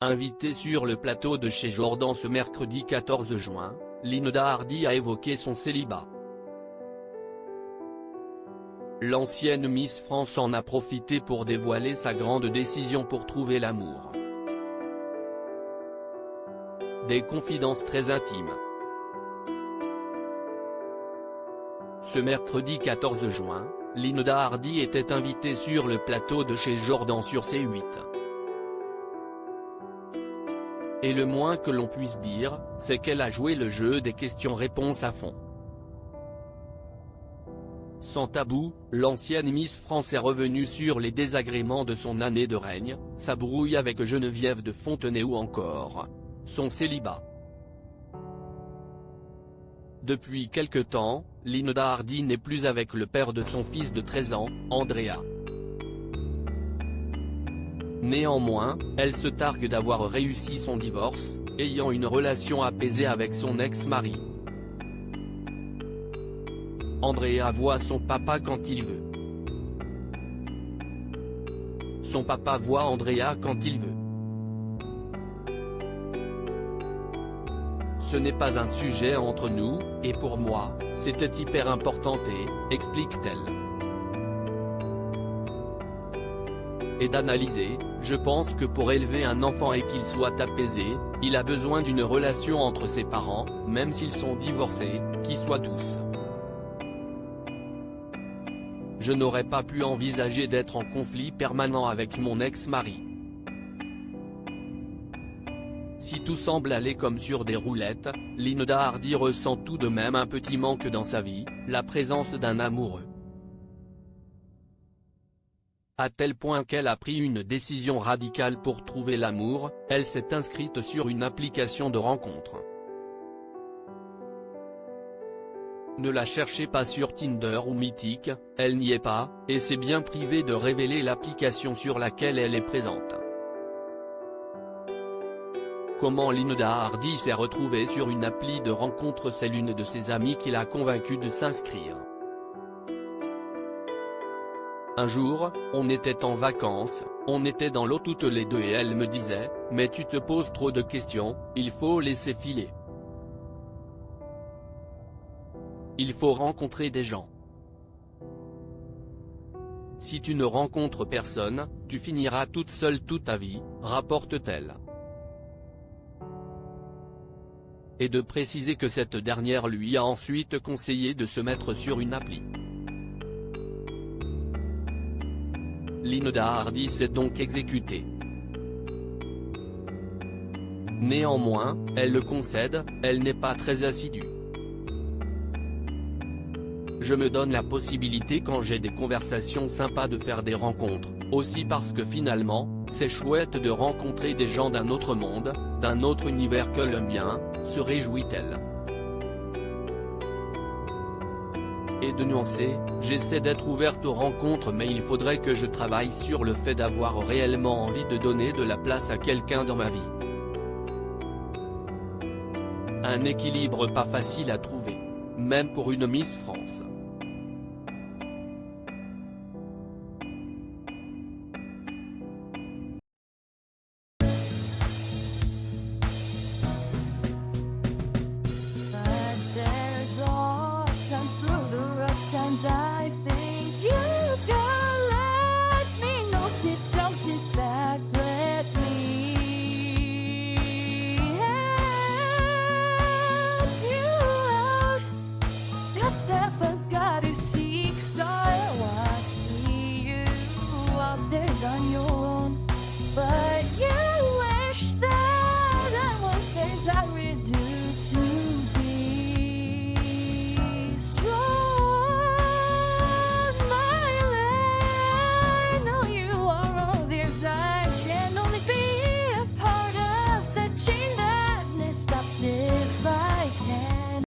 Invitée sur le plateau de chez Jordan ce mercredi 14 juin, Linda Hardy a évoqué son célibat. L'ancienne Miss France en a profité pour dévoiler sa grande décision pour trouver l'amour. Des confidences très intimes. Ce mercredi 14 juin, Linda Hardy était invitée sur le plateau de chez Jordan sur C8. Et le moins que l'on puisse dire, c'est qu'elle a joué le jeu des questions-réponses à fond. Sans tabou, l'ancienne Miss France est revenue sur les désagréments de son année de règne, sa brouille avec Geneviève de Fontenay ou encore son célibat. Depuis quelque temps, Linda Hardy n'est plus avec le père de son fils de 13 ans, Andrea. Néanmoins, elle se targue d'avoir réussi son divorce, ayant une relation apaisée avec son ex-mari. Andrea voit son papa quand il veut. Son papa voit Andrea quand il veut. Ce n'est pas un sujet entre nous, et pour moi, c'était hyper important explique-t-elle. Et d'analyser, je pense que pour élever un enfant et qu'il soit apaisé, il a besoin d'une relation entre ses parents, même s'ils sont divorcés, qui soit douce. Je n'aurais pas pu envisager d'être en conflit permanent avec mon ex-mari. Si tout semble aller comme sur des roulettes, Linda Hardy ressent tout de même un petit manque dans sa vie, la présence d'un amoureux. À tel point qu'elle a pris une décision radicale pour trouver l'amour, elle s'est inscrite sur une application de rencontre. Ne la cherchez pas sur Tinder ou Mythique, elle n'y est pas, et c'est bien privé de révéler l'application sur laquelle elle est présente. Comment Linda Hardy s'est retrouvée sur une appli de rencontre? C'est l'une de ses amies qui l'a convaincue de s'inscrire. Un jour, on était en vacances, on était dans l'eau toutes les deux et elle me disait « Mais tu te poses trop de questions, il faut laisser filer. Il faut rencontrer des gens. Si tu ne rencontres personne, tu finiras toute seule toute ta vie », rapporte-t-elle. Et de préciser que cette dernière lui a ensuite conseillé de se mettre sur une appli. Linda Hardy s'est donc exécutée. Néanmoins, elle le concède, elle n'est pas très assidue. Je me donne la possibilité quand j'ai des conversations sympas de faire des rencontres, aussi parce que finalement, c'est chouette de rencontrer des gens d'un autre monde, d'un autre univers que le mien, se réjouit-elle. Et de nuancer, j'essaie d'être ouverte aux rencontres mais il faudrait que je travaille sur le fait d'avoir réellement envie de donner de la place à quelqu'un dans ma vie. Un équilibre pas facile à trouver, même pour une Miss France. But there's all times through the rough times I think